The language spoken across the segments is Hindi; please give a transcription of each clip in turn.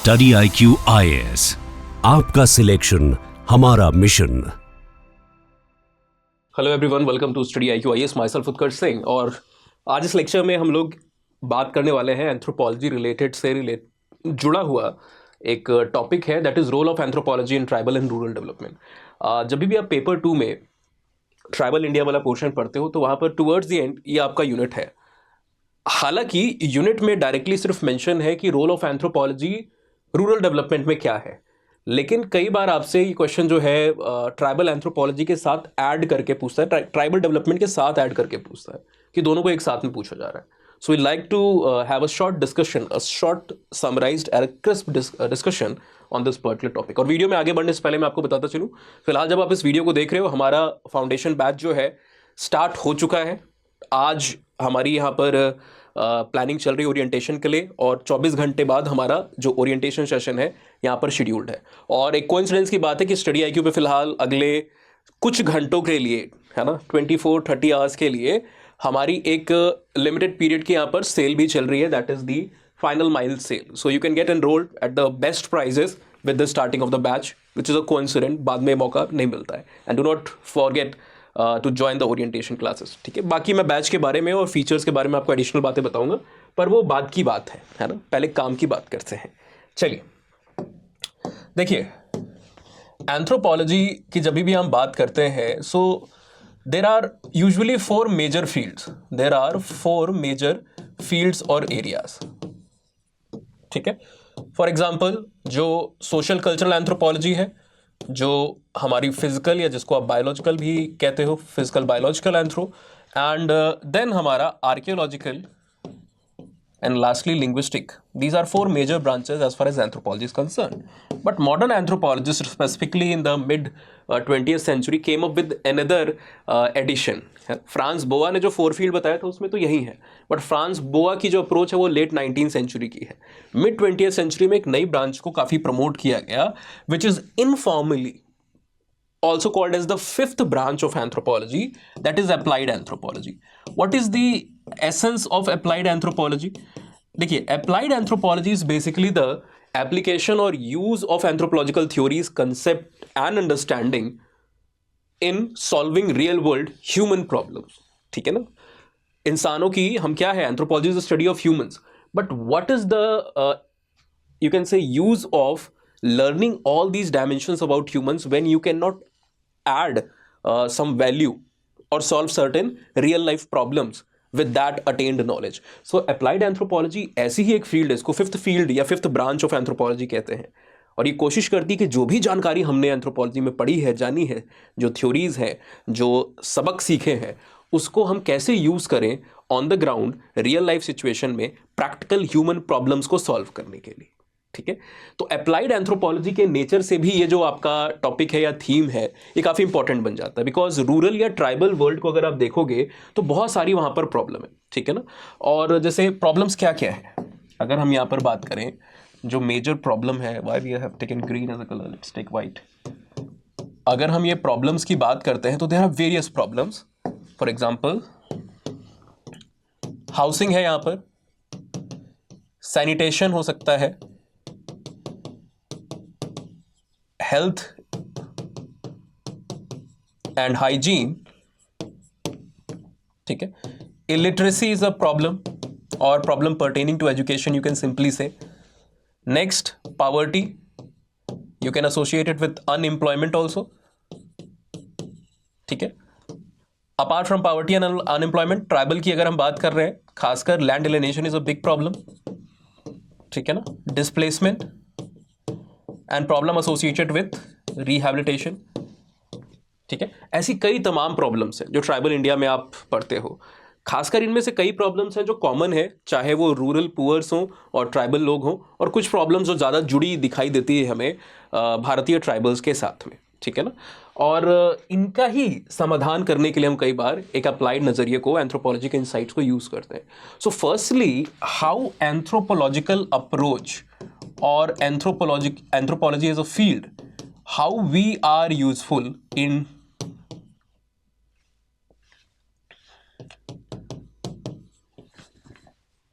स्टडी IQ IAS, आपका सिलेक्शन हमारा mission. Hello everyone, welcome to study IQ IAS। Myself Utkarsh Singh. और आज इस लेक्चर में हम लोग बात करने वाले हैं एंथ्रोपोलॉजी जुड़ा हुआ एक टॉपिक है, that is role of anthropology in tribal and rural development. जब भी आप पेपर 2 में ट्राइबल इंडिया वाला पोर्शन पढ़ते हो तो वहाँ पर टुवर्ड्स द एंड ये आपका यूनिट है। हालांकि यूनिट में डायरेक्टली सिर्फ मेंशन है कि role of anthropology rural development में क्या है, लेकिन कई बार आपसे ये क्वेश्चन जो है ट्राइबल एंथ्रोपोलॉजी के साथ ऐड करके पूछता है, ट्राइबल डेवलपमेंट के साथ ऐड करके पूछता है कि दोनों को एक साथ में पूछा जा रहा है। So we like to have a short discussion, a short summarised and crisp discussion on this particular topic. और वीडियो में आगे बढ़ने से पहले मैं आपको बताता चलूँ, फिलहाल जब आप इस वीडियो को देख रहे हो, हमारा फाउंडेशन बैच जो है स्टार्ट हो चुका है। आज हमारी यहाँ पर प्लानिंग चल रही है ओरिएंटेशन के लिए, और 24 घंटे बाद हमारा जो ओरिएंटेशन सेशन है यहाँ पर शेड्यूल्ड है। और एक कोइंसिडेंस की बात है कि स्टडी IQ पे फिलहाल अगले कुछ घंटों के लिए, है ना, 24-30 आवर्स के लिए हमारी एक लिमिटेड पीरियड की यहाँ पर सेल भी चल रही है, that is the final mile sale. So you can get enrolled at the best prices with the starting of the batch, which is a coincident, बाद में मौका नहीं मिलता है। And do not forget to join the orientation classes, ठीक है। बाकी मैं बैच के बारे में और फीचर्स के बारे में आपको एडिशनल बातें बताऊंगा, पर वो बाद की बात है ना। पहले काम की बात करते हैं। चलिए देखिए, एंथ्रोपोलॉजी की जब भी हम बात करते हैं, so there are usually 4 major fields, और एरियाज, ठीक है। फॉर एग्जाम्पल, जो सोशल कल्चरल एंथ्रोपोलॉजी है, जो हमारी फिजिकल या जिसको आप बायोलॉजिकल भी कहते हो, physical biological anthro, and then हमारा archaeological, and lastly linguistic. These are 4 major branches as far as anthropology is concerned. But modern anthropologists, specifically in the mid 20th century, came up with another addition. Franz Boas ने जो 4 फील्ड बताया था उसमें तो यही है, बट फ्रांस बोआ की जो अप्रोच है वो लेट 19th सेंचुरी की है। मिड 20th सेंचुरी में एक नई ब्रांच को काफ़ी प्रमोट किया गया, which is informally also called as the 5th branch of anthropology, that is applied anthropology. What is the essence of applied anthropology? देखिए, applied anthropology is basically the application or use of anthropological theories, concept and understanding in solving real world human problems, ठीक है ना। इंसानों की हम क्या है, anthropology is the study of humans, but what is the you can say use of learning all these dimensions about humans when you cannot add some value or solve certain real life problems with that attained knowledge. So applied anthropology ऐसी ही एक फील्ड है, इसको 5th फील्ड या 5th ब्रांच ऑफ एंथ्रोपोलॉजी कहते हैं। और ये कोशिश करती है कि जो भी जानकारी हमने एंथ्रोपोलॉजी में पढ़ी है, जानी है, जो थ्योरीज हैं, जो सबक सीखे हैं, उसको हम कैसे यूज़ करें on the ground real life situation में प्रैक्टिकल ह्यूमन प्रॉब्लम्स को सॉल्व करने के लिए, ठीक है। तो अप्लाइड एंथ्रोपोलॉजी के नेचर से भी ये जो आपका टॉपिक है या थीम है, ये काफ़ी इंपॉर्टेंट बन जाता है, बिकॉज रूरल या ट्राइबल वर्ल्ड को अगर आप देखोगे तो बहुत सारी वहाँ पर प्रॉब्लम है, ठीक है ना। और जैसे प्रॉब्लम्स क्या क्या है, अगर हम यहाँ पर बात करें, जो मेजर प्रॉब्लम है, why we have taken green as a colour, let's take white. अगर हम ये प्रॉब्लम्स की बात करते हैं तो there are various problems. For example, housing है, यहाँ पर सैनिटेशन हो सकता है, हेल्थ एंड हाइजीन, ठीक है। इलिटरेसी इज अ प्रॉब्लम और problem pertaining to education, you can simply say. Next, poverty, you can associate it with unemployment also, ठीक है। Apart from poverty and unemployment, tribal की अगर हम बात कर रहे हैं, खासकर land alienation is a big problem, ठीक है ना। Displacement and problem associated with rehabilitation, ठीक है। ऐसी कई तमाम प्रॉब्लम्स हैं जो ट्राइबल इंडिया में आप पढ़ते हो। खासकर इनमें से कई प्रॉब्लम्स हैं जो कॉमन है, चाहे वो रूरल पुअर्स हों और ट्राइबल लोग हों, और कुछ प्रॉब्लम्स जो ज़्यादा जुड़ी दिखाई देती है हमें भारतीय ट्राइबल्स के साथ में, ठीक है ना। और इनका ही समाधान करने के लिए हम कई बार एक अप्लाइड नज़रिए को, एंथ्रोपोलॉजी के इंसाइट्स को यूज़ करते हैं। So firstly, how anthropological approach और anthropology as a field, how we are useful in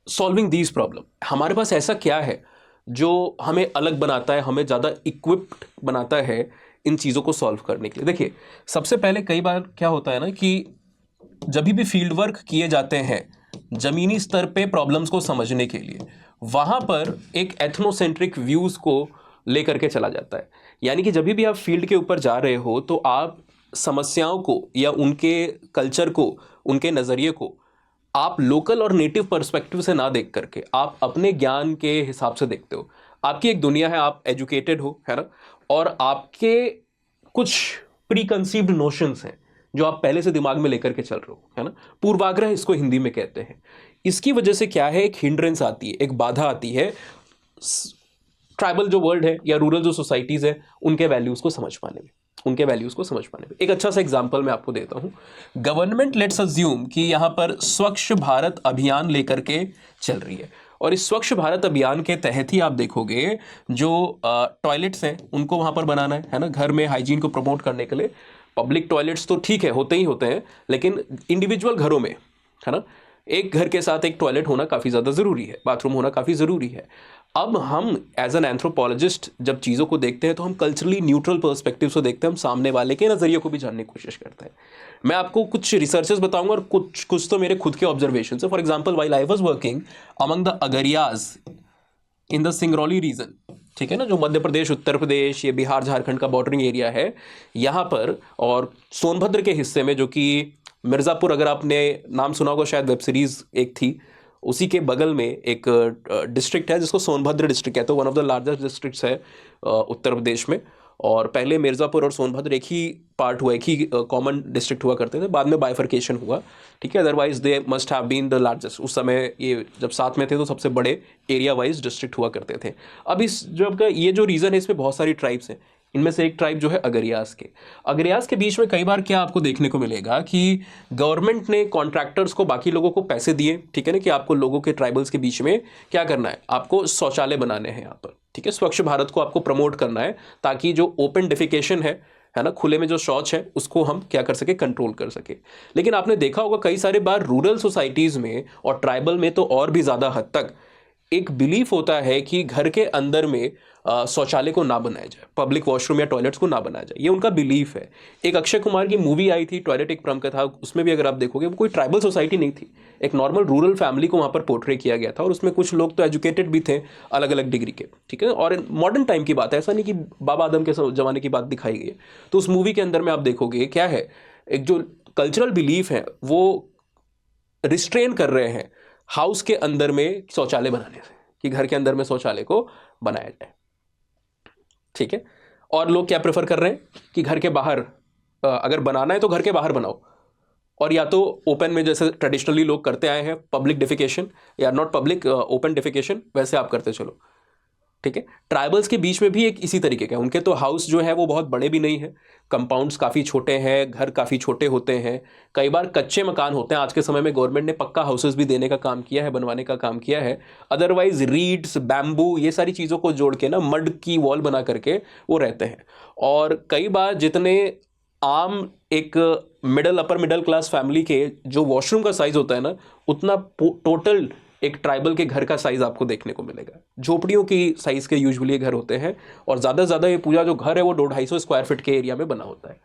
solving these problem. हमारे पास ऐसा क्या है जो हमें अलग बनाता है, हमें ज़्यादा इक्विप्ड बनाता है इन चीज़ों को सॉल्व करने के लिए। देखिए, सबसे पहले कई बार क्या होता है ना कि जब भी फील्ड वर्क किए जाते हैं ज़मीनी स्तर पे प्रॉब्लम्स को समझने के लिए, वहाँ पर एक एथनोसेंट्रिक व्यूज़ को लेकर के चला जाता है। यानी कि जब भी आप फील्ड के ऊपर जा रहे हो तो आप समस्याओं को या उनके कल्चर को, उनके नज़रिए को आप लोकल और नेटिव पर्सपेक्टिव से ना देख करके आप अपने ज्ञान के हिसाब से देखते हो। आपकी एक दुनिया है, आप एजुकेटेड हो, है ना, और आपके कुछ प्री कंसीव्ड नोशंस हैं जो आप पहले से दिमाग में लेकर के चल रहे हो, है ना। पूर्वाग्रह इसको हिंदी में कहते हैं। इसकी वजह से क्या है, एक हिंड्रेंस आती है, एक बाधा आती है ट्राइबल जो वर्ल्ड है या रूरल जो सोसाइटीज़ है उनके वैल्यूज़ को समझ पाने में, उनके वैल्यूज़ को समझ पाने में। एक अच्छा सा एग्जांपल मैं आपको देता हूँ। गवर्नमेंट लेट्स अज्यूम कि यहाँ पर स्वच्छ भारत अभियान लेकर के चल रही है, और इस स्वच्छ भारत अभियान के तहत ही आप देखोगे जो टॉयलेट्स हैं उनको वहाँ पर बनाना है ना, घर में हाइजीन को प्रमोट करने के लिए। पब्लिक टॉयलेट्स तो ठीक है, होते ही होते हैं, लेकिन इंडिविजुअल घरों में, है ना, एक घर के साथ एक टॉयलेट होना काफ़ी ज़्यादा ज़रूरी है, बाथरूम होना काफ़ी ज़रूरी है। अब हम एज एन एंथ्रोपोलॉजिस्ट जब चीज़ों को देखते हैं तो हम कल्चरली न्यूट्रल पर्सपेक्टिव से देखते हैं, हम सामने वाले के नज़रिए को भी जानने की कोशिश करते हैं। मैं आपको कुछ रिसर्चेस बताऊंगा और कुछ तो मेरे खुद के ऑब्जर्वेशन है। For example, while I was working among the Agarias in the Singrauli region, ठीक है ना, जो मध्य प्रदेश, उत्तर प्रदेश, ये बिहार झारखंड का बॉर्डरिंग एरिया है यहाँ पर, और सोनभद्र के हिस्से में जो कि मिर्ज़ापुर, अगर आपने नाम सुना होगा शायद, वेब सीरीज़ एक थी, उसी के बगल में एक डिस्ट्रिक्ट है जिसको सोनभद्र डिस्ट्रिक्ट कहते हैं। One of the largest districts है उत्तर प्रदेश में, और पहले मिर्ज़ापुर और सोनभद्र एक ही पार्ट हुआ, एक ही कॉमन डिस्ट्रिक्ट हुआ करते थे, बाद में बाइफर्केशन हुआ, ठीक है। Otherwise they must have been the largest. उस समय ये जब साथ में थे तो सबसे बड़े एरिया वाइज डिस्ट्रिक्ट हुआ करते थे। अब इस जब का ये जो रीज़न है, इसमें बहुत सारी ट्राइब्स हैं, इनमें से एक ट्राइब जो है अगरियास के। अगरियास के बीच में कई बार क्या आपको देखने को मिलेगा कि गवर्नमेंट ने कॉन्ट्रैक्टर्स को, बाकी लोगों को पैसे दिए, ठीक है ना, कि आपको लोगों के ट्राइबल्स के बीच में क्या करना है, आपको शौचालय बनाने हैं यहाँ पर, ठीक है, स्वच्छ भारत को आपको प्रमोट करना है, ताकि जो ओपन डिफिकेशन है ना, खुले में जो शौच है, उसको हम क्या कर सके, कंट्रोल कर सके। लेकिन आपने देखा होगा कई सारे बार रूरल सोसाइटीज़ में और ट्राइबल में तो और भी ज़्यादा हद तक एक बिलीफ होता है कि घर के अंदर में शौचालय को ना बनाया जाए, पब्लिक वॉशरूम या टॉयलेट्स को ना बनाया जाए, ये उनका बिलीफ है। एक अक्षय कुमार की मूवी आई थी टॉयलेट एक परम कथा, उसमें भी अगर आप देखोगे वो कोई ट्राइबल सोसाइटी नहीं थी, एक नॉर्मल रूरल फैमिली को वहाँ पर पोर्ट्रे किया गया था, और उसमें कुछ लोग तो एजुकेटेड भी थे अलग अलग डिग्री के, ठीक है। और मॉडर्न टाइम की बात है, ऐसा नहीं कि बाबा आदम के ज़माने की बात दिखाई गई है। तो उस मूवी के अंदर में आप देखोगे क्या है, एक जो कल्चरल बिलीफ है वो रिस्ट्रेन कर रहे हैं हाउस के अंदर में शौचालय बनाने से, कि घर के अंदर में शौचालय को बनाया जाए, ठीक है। और लोग क्या प्रेफर कर रहे हैं कि घर के बाहर, अगर बनाना है तो घर के बाहर बनाओ, और या तो ओपन में जैसे ट्रेडिशनली लोग करते आए हैं, पब्लिक डिफिकेशन या नॉट पब्लिक, ओपन डिफिकेशन, वैसे आप करते चलो, ठीक है। ट्राइबल्स के बीच में भी एक इसी तरीके का, उनके तो हाउस जो है वो बहुत बड़े भी नहीं है, कंपाउंड्स काफ़ी छोटे हैं, घर काफ़ी छोटे होते हैं, कई बार कच्चे मकान होते हैं। आज के समय में गवर्नमेंट ने पक्का हाउसेस भी देने का काम किया है, बनवाने का काम किया है। अदरवाइज रीड्स, बैम्बू, ये सारी चीज़ों को जोड़ के ना मड की वॉल बना करके वो रहते हैं। और कई बार जितने आम एक middle, upper middle class family के जो वॉशरूम का साइज़ होता है ना, उतना टोटल एक ट्राइबल के घर का साइज़ आपको देखने को मिलेगा। झोपड़ियों की साइज़ के यूजुअली घर होते हैं, और ज़्यादा से ज़्यादा ये पूरा जो घर है वो 250 स्क्वायर फीट के एरिया में बना होता है।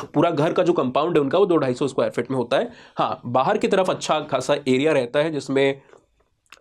पूरा घर का जो कंपाउंड है उनका वो 250 स्क्वायर फीट में होता है। हाँ, बाहर की तरफ अच्छा खासा एरिया रहता है जिसमें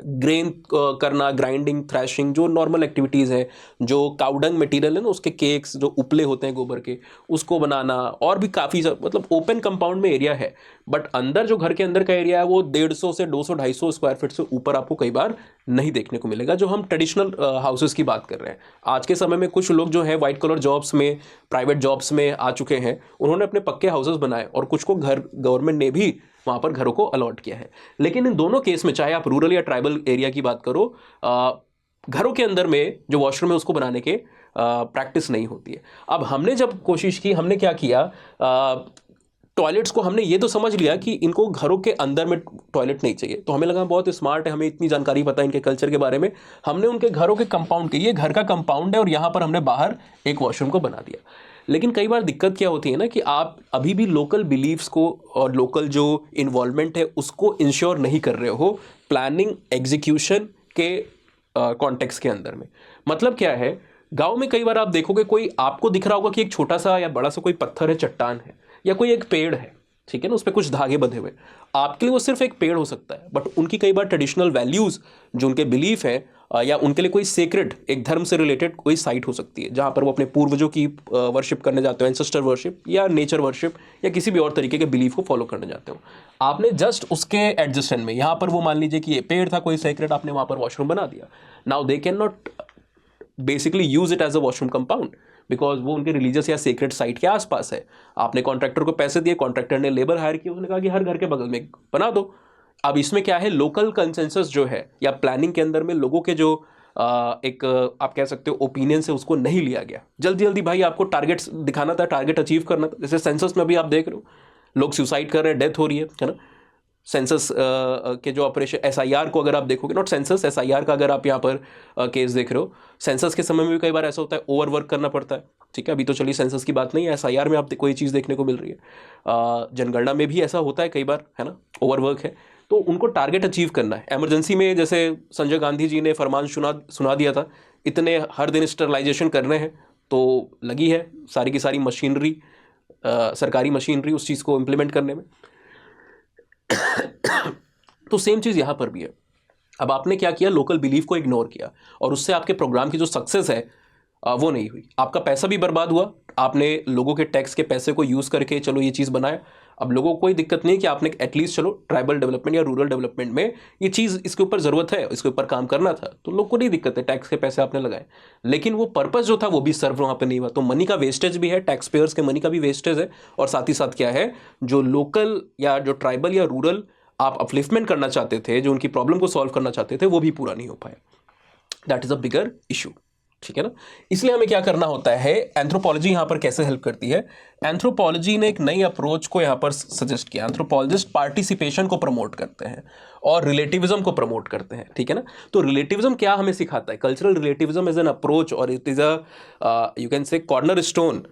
ग्रेन करना, ग्राइंडिंग, थ्रैशिंग, जो नॉर्मल एक्टिविटीज़ हैं, जो काउडंग मटेरियल है ना, उसके केक्स जो उपले होते हैं गोबर के, उसको बनाना, और भी काफ़ी मतलब ओपन कंपाउंड में एरिया है। बट अंदर जो घर के अंदर का एरिया है वो 150 से 200-250 स्क्वायर फीट से ऊपर आपको कई बार नहीं देखने को मिलेगा, जो हम ट्रेडिशनल हाउसेस की बात कर रहे हैं। आज के समय में कुछ लोग जो है वाइट कलर जॉब्स में, प्राइवेट जॉब्स में आ चुके हैं, उन्होंने अपने पक्के हाउसेस बनाए, और कुछ को घर गवर्नमेंट ने भी वहाँ पर घरों को अलॉट किया है। लेकिन इन दोनों केस में, चाहे आप रूरल या ट्राइबल एरिया की बात करो, घरों के अंदर में जो वॉशरूम है उसको बनाने के प्रैक्टिस नहीं होती है। अब हमने जब कोशिश की, हमने क्या किया, टॉयलेट्स को हमने ये तो समझ लिया कि इनको घरों के अंदर में टॉयलेट नहीं चाहिए, तो हमें लगा बहुत स्मार्ट है, हमें इतनी जानकारी पता है इनके कल्चर के बारे में, हमने उनके घरों के कंपाउंड के, ये घर का कंपाउंड है और यहाँ पर हमने बाहर एक वॉशरूम को बना दिया। लेकिन कई बार दिक्कत क्या होती है ना कि आप अभी भी लोकल बिलीव्स को और लोकल जो इन्वॉल्वमेंट है उसको इंश्योर नहीं कर रहे हो। प्लानिंग, एग्जीक्यूशन, के कॉन्टेक्स्ट के अंदर में। मतलब क्या है, गांव में कई बार आप देखोगे कोई आपको दिख रहा होगा कि एक छोटा सा या बड़ा सा कोई पत्थर है, चट्टान है, या कोई एक पेड़ है, ठीक है ना, उस पर कुछ धागे बंधे हुए, आपके लिए वो सिर्फ एक पेड़ हो सकता है, बट उनकी कई बार ट्रेडिशनल वैल्यूज जो उनके बिलीफ है या उनके लिए कोई सेक्रेड, एक धर्म से रिलेटेड कोई साइट हो सकती है जहां पर वो अपने पूर्वजों की वर्शिप करने जाते हो, एंसेस्टर वर्शिप या नेचर वर्शिप या किसी भी और तरीके के बिलीफ को फॉलो करने जाते हो। आपने जस्ट उसके एडजस्टेंट में यहाँ पर वो मान लीजिए कि ये पेड़ था कोई सेक्रेड, आपने वहां पर वॉशरूम बना दिया। Now they can not basically use it as a washroom compound because वो उनके रिलीजियस या सेक्रेट साइट के आसपास है। आपने कॉन्ट्रैक्टर को पैसे दिए, कॉन्ट्रैक्टर ने लेबर हायर की, उसने कहा कि हर घर के बगल में बना दो। अब इसमें क्या है, लोकल कंसेंसस जो है या प्लानिंग के अंदर में लोगों के जो एक आप कह सकते हो ओपिनियन से उसको नहीं लिया गया। जल्दी जल्दी भाई आपको टारगेट्स दिखाना था, टारगेट अचीव करना था। जैसे सेंसस में भी आप देख रहे हो लोग सुसाइड कर रहे हैं, डेथ हो रही है ना। सेंसस के जो ऑपरेशन एसआईआर को अगर आप देखोगे, नॉट सेंसस, एसआईआर का अगर आप यहाँ पर केस देख रहे हो, सेंसस के समय में भी कई बार ऐसा होता है ओवरवर्क करना पड़ता है, ठीक है। अभी तो चलिए सेंसस की बात नहीं है, एसआईआर में आप कोई चीज़ देखने को मिल रही है, जनगणना में भी ऐसा होता है कई बार, है ना, ओवरवर्क है। तो उनको टारगेट अचीव करना है। इमरजेंसी में जैसे संजय गांधी जी ने फरमान सुना दिया था, इतने हर दिन स्टरलाइजेशन करने हैं, तो लगी है सारी की सारी मशीनरी, सरकारी मशीनरी उस चीज़ को इम्प्लीमेंट करने में। तो सेम चीज़ यहाँ पर भी है। अब आपने क्या किया, लोकल बिलीफ को इग्नोर किया और उससे आपके प्रोग्राम की जो सक्सेस है वो नहीं हुई। आपका पैसा भी बर्बाद हुआ, आपने लोगों के टैक्स के पैसे को यूज़ करके चलो ये चीज़ बनाया। अब लोगों को कोई दिक्कत नहीं कि आपने एटलीस्ट चलो ट्राइबल डेवलपमेंट या रूरल डेवलपमेंट में ये चीज़, इसके ऊपर ज़रूरत है, इसके ऊपर काम करना था, तो लोग को नहीं दिक्कत है, टैक्स के पैसे आपने लगाए, लेकिन वो पर्पस जो था वो भी सर्व वहाँ पे नहीं हुआ। तो मनी का वेस्टेज भी है, टैक्स पेयर्स के मनी का भी वेस्टेज है, और साथ ही साथ क्या है, जो लोकल या जो ट्राइबल या रूरल आप अपलिफ्टमेंट करना चाहते थे, जो उनकी प्रॉब्लम को सॉल्व करना चाहते थे, वो भी पूरा नहीं हो पाया। That is a bigger issue, ठीक है ना। इसलिए हमें क्या करना होता है, एंथ्रोपोलॉजी यहाँ पर कैसे हेल्प करती है। एंथ्रोपोलॉजी ने एक नई अप्रोच को यहाँ पर सजेस्ट किया। एंथ्रोपोलॉजिस्ट पार्टिसिपेशन को प्रमोट करते हैं और रिलेटिविज्म को प्रमोट करते हैं, ठीक है ना। तो रिलेटिविज्म क्या हमें सिखाता है, cultural relativism is an approach और it is a you can say corner stone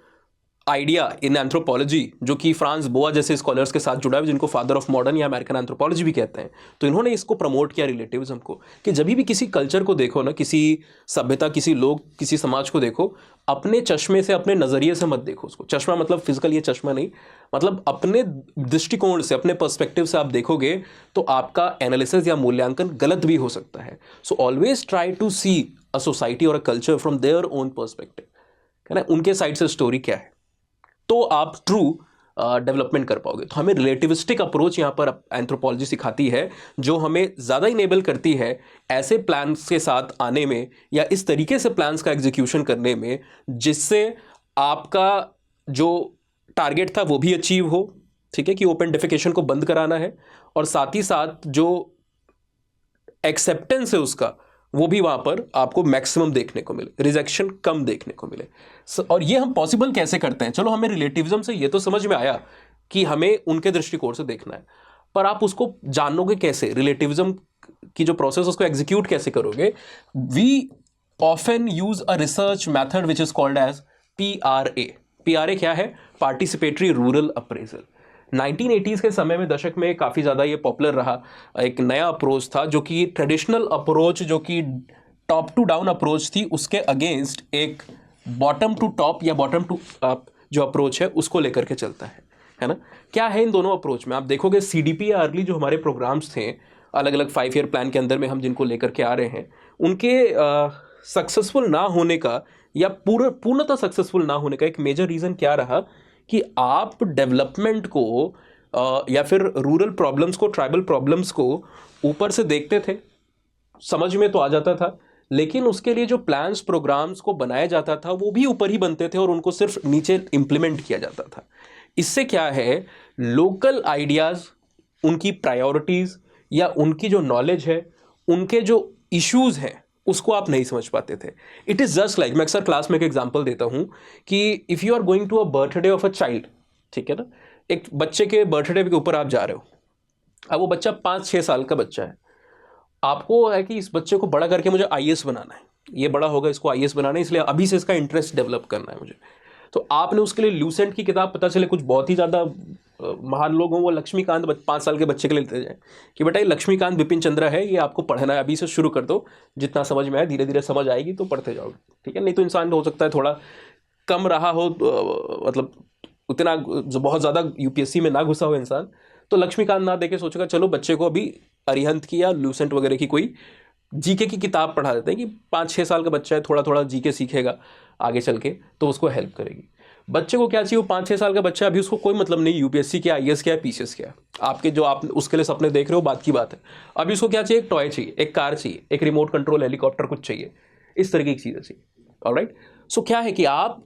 idea in anthropology, जो कि फ्रांस बोआ जैसे स्कॉलर्स के साथ जुड़ा है, जिनको फादर ऑफ मॉडर्न या अमेरिकन एंथ्रोपोलॉजी भी कहते हैं। तो इन्होंने इसको प्रमोट किया रिलेटिविज्म को, कि जब भी किसी कल्चर को देखो ना, किसी सभ्यता, किसी लोग, किसी समाज को देखो, अपने चश्मे से, अपने नज़रिए से मत देखो उसको। चश्मा मतलब फिजिकल ये चश्मा नहीं, मतलब अपने दृष्टिकोण से, अपने पर्सपेक्टिव से आप देखोगे तो आपका एनालिसिस या मूल्यांकन गलत भी हो सकता है। So always try to see a society और a culture from their own perspective, है ना, उनके साइड से स्टोरी क्या है, तो आप ट्रू डेवलपमेंट कर पाओगे। तो हमें रिलेटिविस्टिक अप्रोच यहाँ पर एंथ्रोपोलॉजी सिखाती है, जो हमें ज़्यादा इनेबल करती है ऐसे प्लान्स के साथ आने में, या इस तरीके से प्लान्स का एग्जीक्यूशन करने में, जिससे आपका जो टारगेट था वो भी अचीव हो, ठीक है, कि ओपन डेफिकेशन को बंद कराना है, और साथ ही साथ जो एक्सेप्टेंस है उसका, वो भी वहाँ पर आपको मैक्सिमम देखने को मिले, रिजेक्शन कम देखने को मिले। और ये हम पॉसिबल कैसे करते हैं, चलो हमें रिलेटिविज्म से ये तो समझ में आया कि हमें उनके दृष्टिकोण से देखना है, पर आप उसको जानोगे कैसे, रिलेटिविज्म की जो प्रोसेस उसको एग्जीक्यूट कैसे करोगे। We often use a research method which is called as PRA। PRA क्या है, पार्टिसिपेटरी रूरल अप्रेजल। 1980s के समय में, दशक में काफ़ी ज़्यादा ये पॉपुलर रहा। एक नया अप्रोच था जो कि ट्रेडिशनल अप्रोच, जो कि टॉप टू डाउन अप्रोच थी, उसके अगेंस्ट एक बॉटम टू टॉप या बॉटम टू अप जो अप्रोच है उसको लेकर के चलता है ना। क्या है इन दोनों अप्रोच में, आप देखोगे CDP या अर्ली जो हमारे प्रोग्राम्स थे अलग अलग 5 ईयर प्लान के अंदर में हम जिनको लेकर के आ रहे हैं, उनके सक्सेसफुल ना होने का या पूर्णतः सक्सेसफुल ना होने का एक मेजर रीज़न क्या रहा, कि आप डेवलपमेंट को या फिर रूरल प्रॉब्लम्स को, ट्राइबल प्रॉब्लम्स को ऊपर से देखते थे, समझ में तो आ जाता था, लेकिन उसके लिए जो प्लान्स, प्रोग्राम्स को बनाया जाता था वो भी ऊपर ही बनते थे और उनको सिर्फ नीचे इम्प्लीमेंट किया जाता था। इससे क्या है, लोकल आइडियाज़, उनकी प्रायोरिटीज़ या उनकी जो नॉलेज है, उनके जो इश्यूज़ हैं, उसको आप नहीं समझ पाते थे। इट इज़ जस्ट लाइक, मैं अक्सर क्लास में एक एग्जांपल देता हूँ कि if you are going to a birthday of a child, ठीक है ना, एक बच्चे के बर्थडे के ऊपर आप जा रहे हो। अब वो बच्चा 5-6 साल का बच्चा है, आपको है कि इस बच्चे को बड़ा करके मुझे IAS बनाना है, ये बड़ा होगा, इसको IAS बनाना है, इसलिए अभी से इसका इंटरेस्ट डेवलप करना है मुझे। तो आपने उसके लिए ल्यूसेंट की किताब, पता चले कुछ बहुत ही ज़्यादा महान लोग हों वो लक्ष्मीकांत 5 साल के बच्चे के लिए लेते जाएं कि बेटा ये लक्ष्मीकांत बिपिन चंद्र है, ये आपको पढ़ना है, अभी से शुरू कर दो, जितना समझ में आए धीरे धीरे समझ आएगी तो पढ़ते जाओगे, ठीक है। नहीं तो इंसान हो सकता है थोड़ा कम रहा हो, मतलब उतना जो बहुत ज़्यादा यूपीएससी में ना घुसा हो इंसान, तो लक्ष्मीकांत ना देके सोचेगा चलो बच्चे को अभी अरिहंत की या लूसेंट वगैरह की कोई जीके की किताब पढ़ा देते हैं कि 5-6 साल का बच्चा है, थोड़ा थोड़ा जीके सीखेगा आगे चल के तो उसको हेल्प करेगी। बच्चे को क्या चाहिए, वो 5-6 साल का बच्चा, अभी उसको कोई मतलब नहीं यूपीएससी क्या, आईएएस क्या, पीसीएस क्या, आपके जो आप उसके लिए सपने देख रहे हो बात की बात है। अभी उसको क्या चाहिए, एक टॉय चाहिए, एक कार चाहिए, एक रिमोट कंट्रोल हेलीकॉप्टर कुछ चाहिए, इस तरीके की चीज़ें चाहिए। ऑलराइट, सो क्या है कि आप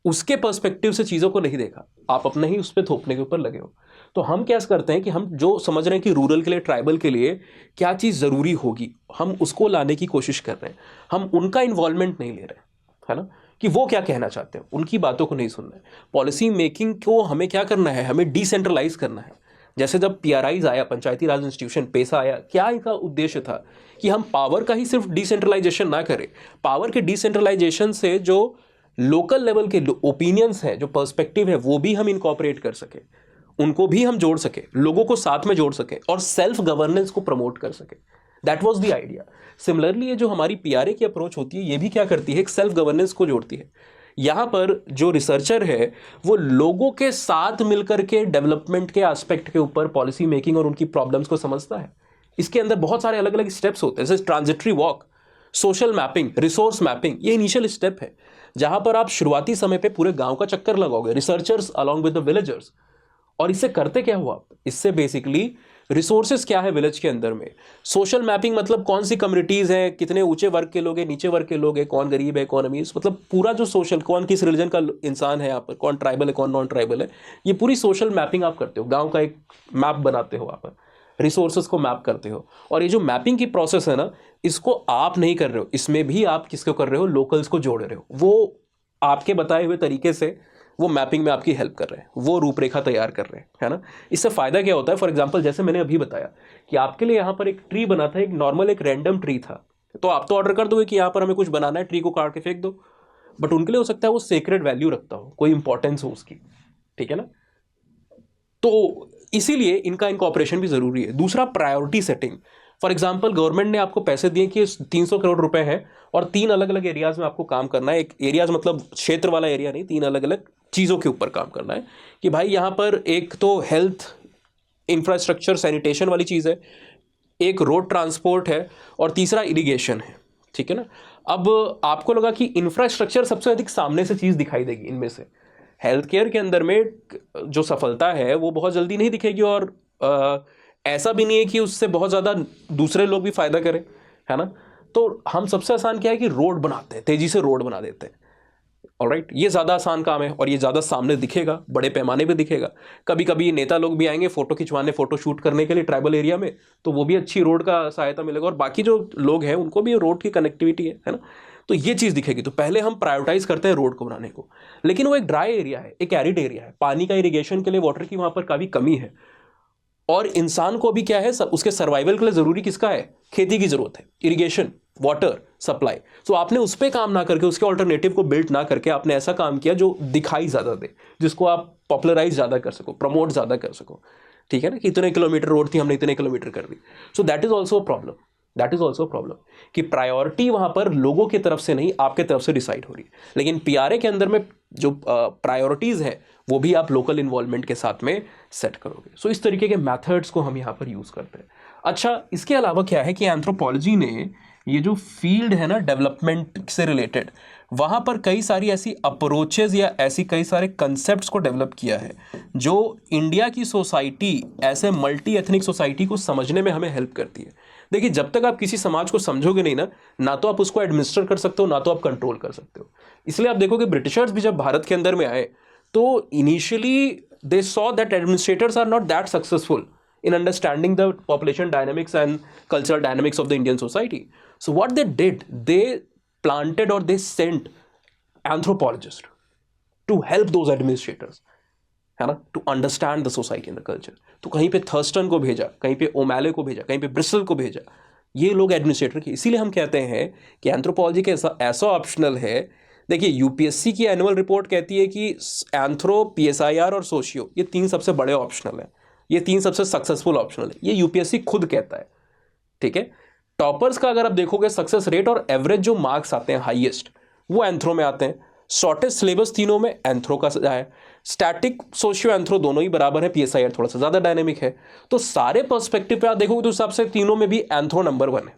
उसके पर्सपेक्टिव से चीज़ों को नहीं देखा, आप अपने ही उस पर थोपने के ऊपर लगे हो। तो हम क्या करते हैं कि हम जो समझ रहे हैं कि रूरल के लिए, ट्राइबल के लिए क्या चीज़ ज़रूरी होगी, हम उसको लाने की कोशिश कर रहे हैं। हम उनका इन्वॉल्वमेंट नहीं ले रहे, है ना, कि वो क्या कहना चाहते हैं, उनकी बातों को नहीं सुनना है। पॉलिसी मेकिंग को हमें क्या करना है, हमें डिसेंट्रलाइज करना है। जैसे जब पीआरआईज आया, पंचायती राज इंस्टीट्यूशन, पेशा आया, क्या इनका उद्देश्य था कि हम पावर का ही सिर्फ डिसेंट्रलाइजेशन ना करें, पावर के डिसेंट्रलाइजेशन से जो लोकल लेवल के ओपिनियंस हैं, जो पर्सपेक्टिव है, वो भी हम इनकॉर्पोरेट कर सके, उनको भी हम जोड़ सके, लोगों को साथ में जोड़ सके और सेल्फ गवर्नेंस को प्रमोट कर सके। That was the idea. Similarly ये जो हमारी पीआरए की अप्रोच होती है, ये भी क्या करती है, एक सेल्फ गवर्नेंस को जोड़ती है। यहाँ पर जो रिसर्चर है वो लोगों के साथ मिलकर के डेवलपमेंट के एस्पेक्ट के ऊपर पॉलिसी मेकिंग और उनकी प्रॉब्लम्स को समझता है। इसके अंदर बहुत सारे अलग अलग स्टेप्स होते हैं, जैसे transitory walk, social mapping, resource mapping, ये इनिशियल स्टेप है जहां पर आप शुरुआती समय पे पूरे गांव का चक्कर लगाओगे, researchers along with the villagers. और इससे करते क्या हुआ, इससे बेसिकली रिसोर्सेज क्या है विलेज के अंदर में, सोशल मैपिंग मतलब कौन सी कम्युनिटीज़ हैं, कितने ऊंचे वर्ग के लोग हैं, नीचे वर्ग के लोग हैं, कौन गरीब है, कौन अमीर, मतलब पूरा जो सोशल, कौन किस रिलीजन का इंसान है यहाँ पर, कौन ट्राइबल है, कौन नॉन ट्राइबल है, ये पूरी सोशल मैपिंग आप करते हो, गांव का एक मैप बनाते हो, वहाँ पर रिसोर्सेज को मैप करते हो। और ये जो मैपिंग की प्रोसेस है ना, इसको आप नहीं कर रहे हो, इसमें भी आप किसको कर रहे हो, लोकल्स को जोड़ रहे हो। वो आपके बताए हुए तरीके से वो मैपिंग में आपकी हेल्प कर रहे हैं, वो रूपरेखा तैयार कर रहे हैं, है ना। इससे फ़ायदा क्या होता है, फॉर एग्जांपल जैसे मैंने अभी बताया कि आपके लिए यहाँ पर एक ट्री बना था, एक नॉर्मल एक रैंडम ट्री था, तो आप तो ऑर्डर कर दोगे कि यहाँ पर हमें कुछ बनाना है, ट्री को काट के फेंक दो, बट उनके लिए हो सकता है वो सेक्रेड वैल्यू रखता हो, कोई इंपॉर्टेंस हो उसकी, ठीक है ना। तो इसीलिए इनका इनकॉर्पोरेशन भी ज़रूरी है। दूसरा, priority setting. For example government ने आपको पैसे दिए कि 300 करोड़ रुपए है और 3 अलग अलग एरियाज़ में आपको काम करना है। एक एरियाज़ मतलब क्षेत्र वाला एरिया नहीं, 3 अलग अलग चीज़ों के ऊपर काम करना है कि भाई यहाँ पर एक तो हेल्थ इंफ्रास्ट्रक्चर सैनिटेशन वाली चीज़ है, एक रोड ट्रांसपोर्ट है और तीसरा इरिगेशन है, ठीक है ना। अब आपको लगा कि इंफ्रास्ट्रक्चर सबसे अधिक सामने से चीज़ दिखाई देगी इनमें से, हेल्थ केयर के अंदर में जो सफलता है वो बहुत जल्दी नहीं दिखेगी और ऐसा भी नहीं है कि उससे बहुत ज़्यादा दूसरे लोग भी फ़ायदा करें, है ना। तो हम सबसे आसान क्या है कि रोड बनाते हैं, तेज़ी से रोड बना देते हैं। ऑलराइट, ये ज़्यादा आसान काम है और ये ज़्यादा सामने दिखेगा, बड़े पैमाने पे दिखेगा। कभी कभी नेता लोग भी आएंगे फ़ोटो खिंचवाने, फ़ोटो शूट करने के लिए ट्राइबल एरिया में, तो वो भी अच्छी रोड का सहायता मिलेगा और बाकी जो लोग हैं उनको भी रोड की कनेक्टिविटी है ना। तो ये चीज़ दिखेगी। तो पहले हम प्रायोरिटाइज करते हैं रोड को बनाने को, लेकिन वो एक ड्राई एरिया है, एक एरिड एरिया है, पानी का इरीगेशन के लिए वाटर की वहाँ पर काफ़ी कमी है और इंसान को भी क्या है, उसके सर्वाइवल के लिए ज़रूरी किसका है, खेती की ज़रूरत है, इरीगेशन, वाटर सप्लाई। सो आपने उस पर काम ना करके, उसके ऑल्टरनेटिव को बिल्ड ना करके आपने ऐसा काम किया जो दिखाई ज़्यादा दे, जिसको आप पॉपुलराइज ज़्यादा कर सको, प्रमोट ज़्यादा कर सको, ठीक है ना, कि इतने किलोमीटर रोड थी हमने इतने किलोमीटर कर दी। So that is also a problem, that is also problem कि प्रायोरिटी वहाँ पर लोगों की तरफ से नहीं, आपके तरफ से डिसाइड हो रही है। लेकिन पीआरए के अंदर में जो प्रायोरिटीज़ है वो भी आप लोकल इन्वॉल्वमेंट के साथ में सेट करोगे। सो इस तरीके के मैथड्स को हम यहाँ पर यूज़ करते हैं। अच्छा, इसके अलावा क्या है कि एंथ्रोपोलॉजी ने ये जो फील्ड है ना डेवलपमेंट से रिलेटेड, वहाँ पर कई सारी ऐसी अप्रोचेज़ या ऐसी कई सारे कंसेप्ट्स को डेवलप किया है जो इंडिया की सोसाइटी, ऐसे मल्टी एथनिक सोसाइटी को समझने में हमें हेल्प करती है। देखिए, जब तक आप किसी समाज को समझोगे नहीं ना तो आप उसको एडमिनिस्टर कर सकते हो, ना तो आप कंट्रोल कर सकते हो। इसलिए आप देखोगे ब्रिटिशर्स भी जब भारत के अंदर में आए तो initially they saw that administrators are not that successful in understanding the population dynamics and cultural dynamics of the Indian society. So what they did, they planted or they sent anthropologists to help those administrators, है ना, to understand the society and the culture. तो कहीं पे थर्स्टन को भेजा, कहीं पे ओमैले को भेजा, कहीं पे ब्रिस्टल को भेजा, ये लोग एडमिनिस्ट्रेटर की। इसीलिए हम कहते हैं कि एंथ्रोपोलॉजी के ऐसा ऑप्शनल है देखिए यूपीएससी की एनुअल रिपोर्ट कहती है कि एंथ्रो, पीएसआईआर और सोशियो ये 3 सबसे बड़े ऑप्शनल है, ये 3 सबसे सक्सेसफुल ऑप्शनल है, ये यूपीएससी खुद कहता है। ठीक है, टॉपर्स का अगर आप देखोगे सक्सेस रेट और एवरेज जो मार्क्स आते हैं हाईएस्ट, वो एंथ्रो में आते हैं। शॉर्टेस्ट सिलेबस तीनों में एंथ्रो का है। स्टैटिक, सोशियो, एंथ्रो दोनों ही बराबर है, पीएसआईआर थोड़ा सा ज्यादा डायनेमिक है। तो सारे पर्सपेक्टिव पे आप देखोगे तो उस हिसाब से तीनों में भी एंथ्रो नंबर 1 है।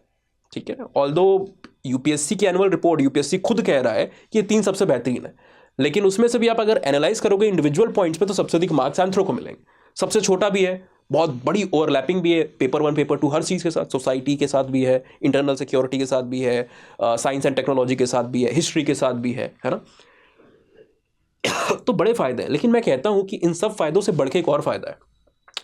ठीक है, ऑल्दो यूपीएससी की एनुअल रिपोर्ट, यूपीएससी खुद कह रहा है कि ये 3 सबसे बेहतरीन है, लेकिन उसमें से भी आप अगर एनालाइज करोगे इंडिविजुअल पॉइंट्स पे तो सबसे अधिक मार्क्स एंथ्रो को मिलेंगे। सबसे छोटा भी है, बहुत बड़ी ओवरलैपिंग भी है पेपर 1 पेपर 2 हर चीज़ के साथ, सोसाइटी के साथ भी है, इंटरनल सिक्योरिटी के साथ भी है, साइंस एंड टेक्नोलॉजी के साथ भी है, हिस्ट्री के साथ भी है ना। तो बड़े फायदे हैं, लेकिन मैं कहता हूं कि इन सब फायदों से बढ़ के एक और फायदा है।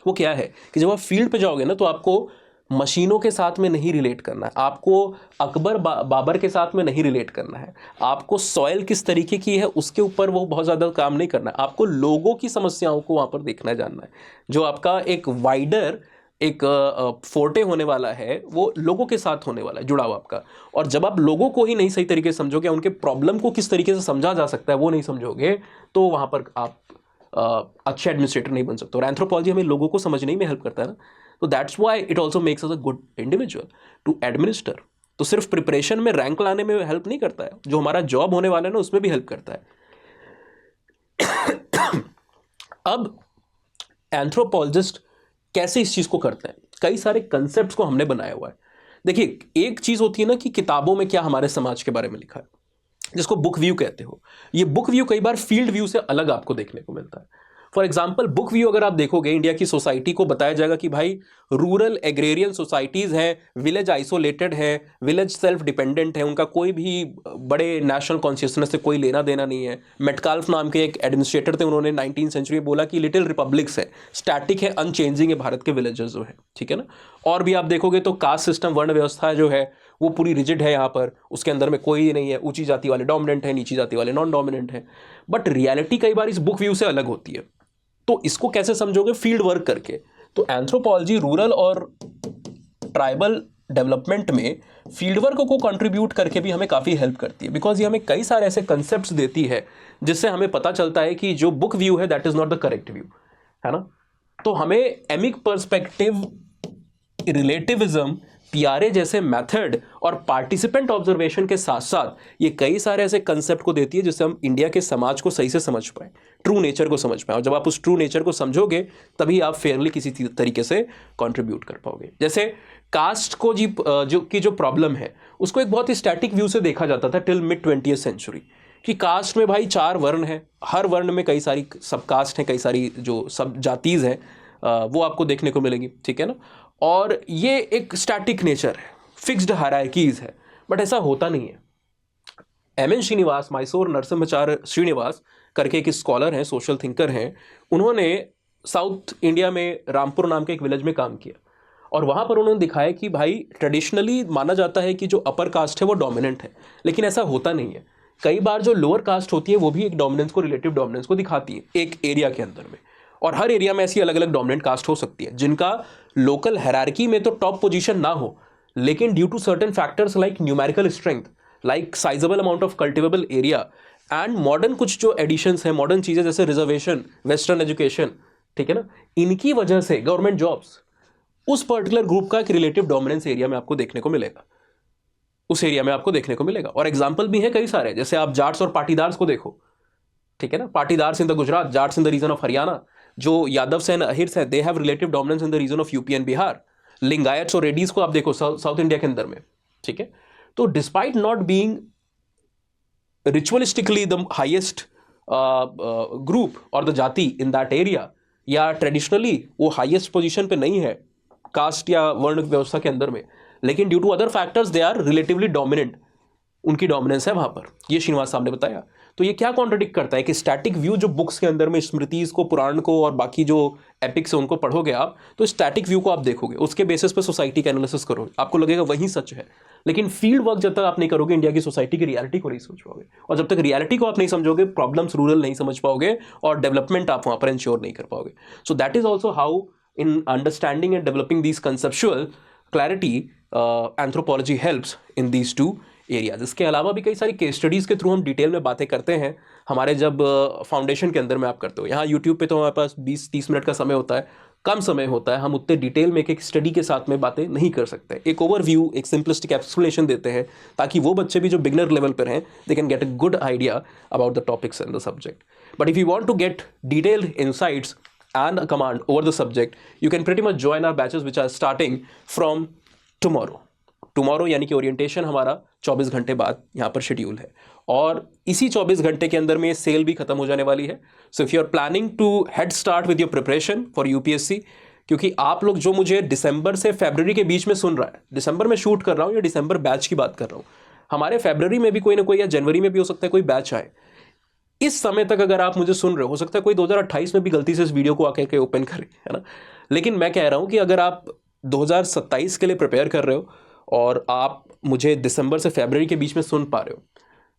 वो क्या है कि जब आप फील्ड पे जाओगे ना तो आपको मशीनों के साथ में नहीं रिलेट करना है, आपको अकबर बाबर के साथ में नहीं रिलेट करना है, आपको सॉइल किस तरीके की है उसके ऊपर वो बहुत ज़्यादा काम नहीं करना है, आपको लोगों की समस्याओं को वहाँ पर देखना जानना है। जो आपका एक वाइडर एक फोर्टे होने वाला है वो लोगों के साथ होने वाला है, जुड़ाव आपका। और जब आप लोगों को ही नहीं सही तरीके से समझोगे, उनके प्रॉब्लम को किस तरीके से समझा जा सकता है वो नहीं समझोगे, तो वहाँ पर आप अच्छे एडमिनिस्ट्रेटर नहीं बन सकते। और एंथ्रोपोलॉजी हमें लोगों को समझने में हेल्प करता है ना, तो that's why it also makes us a good individual to administer. तो सिर्फ प्रिपरेशन में रैंक लाने में हेल्प नहीं करता है, जो हमारा जॉब होने वाला है ना उसमें भी हेल्प करता है। अब एंथ्रोपोलॉजिस्ट कैसे इस चीज को करते हैं, कई सारे कंसेप्ट्स को हमने बनाया हुआ है। देखिए एक चीज होती है ना कि किताबों में क्या हमारे समाज के बारे में लिखा है, जिसको बुक व्यू कहते हो। ये बुक व्यू कई बार फील्ड व्यू से अलग आपको देखने को मिलता है। फॉर एग्जाम्पल बुक व्यू अगर आप देखोगे, इंडिया की सोसाइटी को बताया जाएगा कि भाई रूरल एग्रेरियन सोसाइटीज हैं, विलेज आइसोलेटेड है, विलेज सेल्फ डिपेंडेंट है, उनका कोई भी बड़े नेशनल कॉन्शियसनेस से कोई लेना देना नहीं है। मेटकाल्फ नाम के एक एडमिनिस्ट्रेटर थे, उन्होंने 19th सेंचुरी में बोला कि लिटिल रिपब्लिक्स है, स्टैटिक है, अनचेंजिंग है भारत के विलेजेस जो है। ठीक है ना। और भी आप देखोगे तो कास्ट सिस्टम, वर्ण व्यवस्था जो है वो पूरी रिजिड है यहाँ पर, उसके अंदर में कोई नहीं है, ऊंची जाति वाले डोमिनेंट है, नीची जाति वाले नॉन डोमिनेंट है। बट रियलिटी कई बार इस बुक व्यू से अलग होती है। तो इसको कैसे समझोगे? फील्ड वर्क करके। तो एंथ्रोपोलॉजी रूरल और ट्राइबल डेवलपमेंट में फील्ड वर्क को कंट्रीब्यूट करके भी हमें काफ़ी हेल्प करती है, बिकॉज ये हमें कई सारे ऐसे कंसेप्ट्स देती है जिससे हमें पता चलता है कि जो बुक व्यू है that is not the correct view, है ना। तो हमें एमिक पर्सपेक्टिव, रिलेटिविज्म, पीआरए जैसे मेथड और पार्टिसिपेंट ऑब्जर्वेशन के साथ साथ ये कई सारे ऐसे कंसेप्ट को देती है जिससे हम इंडिया के समाज को सही से समझ पाए, ट्रू नेचर को समझ पाए। और जब आप उस ट्रू नेचर को समझोगे तभी आप फेयरली किसी तरीके से कंट्रीब्यूट कर पाओगे। जैसे कास्ट को जो प्रॉब्लम है उसको एक बहुत ही स्टैटिक व्यू से देखा जाता था टिल मिड 20th सेंचुरी, कि कास्ट में भाई 4 वर्ण है, हर वर्ण में कई सारी सब कास्ट हैं, कई सारी जो सब जातीज हैं वो आपको देखने को मिलेंगी। ठीक है ना। और ये एक स्टैटिक नेचर है, फिक्स्ड हायरार्कीज है, बट ऐसा होता नहीं है। एम.एन. श्रीनिवास, मैसूर नरसिम्हाचार्य श्रीनिवास करके एक स्कॉलर हैं, सोशल थिंकर हैं, उन्होंने साउथ इंडिया में रामपुर नाम के एक विलेज में काम किया और वहाँ पर उन्होंने दिखाया कि भाई ट्रेडिशनली माना जाता है कि जो अपर कास्ट है वो डोमिनेंट है, लेकिन ऐसा होता नहीं है। कई बार जो लोअर कास्ट होती है वो भी एक डोमिनेंस को, रिलेटिव डोमिनेंस को दिखाती है एक एरिया के अंदर में। और हर एरिया में ऐसी अलग अलग डोमिनेंट कास्ट हो सकती है जिनका लोकल हायरार्की में तो टॉप पोजीशन ना हो, लेकिन due to certain factors like numerical strength, like sizeable amount of cultivable area and modern कुछ जो एडिशंस हैं, मॉडर्न चीज़ें जैसे रिजर्वेशन, वेस्टर्न एजुकेशन, ठीक है ना, इनकी वजह से गवर्नमेंट जॉब्स, उस पर्टिकुलर ग्रुप का एक रिलेटिव डोमिनेंस एरिया में आपको देखने को मिलेगा, उस एरिया में आपको देखने को मिलेगा। और एग्जाम्पल भी है कई सारे, जैसे आप जाट्स और पाटीदार्स को देखो। ठीक है ना। Patidars in the Gujarat, Jats in the region of Haryana, जो यादव्स एंड अहिर्स है, they have relative dominance in the region of UP and Bihar. Lingayats और रेड्डीज को आप देखो साउथ इंडिया के अंदर में। ठीक है। तो despite not being ritualistically the highest group और द जाति इन दैट एरिया, या ट्रेडिशनली वो हाईएस्ट पोजीशन पे नहीं है कास्ट या वर्ण व्यवस्था के अंदर में, लेकिन due to other factors they are relatively dominant, उनकी डोमिनेंस है वहां पर। ये श्रीनिवास साहब ने बताया। तो ये क्या कॉन्ट्रडिक्ट करता है कि स्टैटिक व्यू जो बुक्स के अंदर में स्मृतिज को, पुराण को और बाकी जो एपिक्स है उनको पढ़ोगे आप, तो स्टैटिक व्यू को आप देखोगे, उसके बेसिस पे सोसाइटी का एनालिसिस करोगे, आपको लगेगा वही सच है। लेकिन फील्ड वर्क जब तक आप नहीं करोगे, इंडिया की सोसाइटी की रियलिटी को नहीं समझ पाओगे, और जब तक रियलिटी को आप नहीं समझोगे, प्रॉब्लम्स रूरल नहीं समझ पाओगे और डेवलपमेंट आप वहां पर इंश्योर नहीं कर पाओगे। So that is also how in understanding and developing these conceptual clarity, anthropology helps in these two areas. इसके अलावा भी कई सारी केस स्टडीज़ के थ्रू हम डिटेल में बातें करते हैं हमारे जब फाउंडेशन के अंदर में आप करते हो। यहाँ यूट्यूब पे तो हमारे पास 20-30 मिनट का समय होता है, कम समय होता है, हम उतने डिटेल में एक स्टडी के साथ में बातें नहीं कर सकते। एक ओवरव्यू, एक सिंपलिस्टिक एक्सप्लेनेशन देते हैं ताकि वो बच्चे भी जो बिगनर लेवल पर हैं they can get a good idea about the topics and the subject. But if you want to get detailed insights and a command over the subject, you can pretty much join our batches which are starting from tomorrow यानी कि ओरिएंटेशन हमारा 24 घंटे बाद यहाँ पर शेड्यूल है और इसी 24 घंटे के अंदर में सेल भी खत्म हो जाने वाली है। So if you are planning to head start with your preparation for UPSC, क्योंकि आप लोग जो मुझे दिसंबर से फरवरी के बीच में सुन रहा है, दिसंबर में शूट कर रहा हूँ या दिसंबर बैच की बात कर रहा हूँ, हमारे फरवरी में भी कोई ना कोई या जनवरी में भी हो सकता है कोई बैच आए। इस समय तक अगर आप मुझे सुन रहे हो सकता है कोई 2028 में भी गलती से इस वीडियो को आकर के ओपन करे, है ना। लेकिन मैं कह रहा हूं कि अगर आप 2027 के लिए प्रिपेयर कर रहे हो और आप मुझे दिसंबर से फरवरी के बीच में सुन पा रहे हो,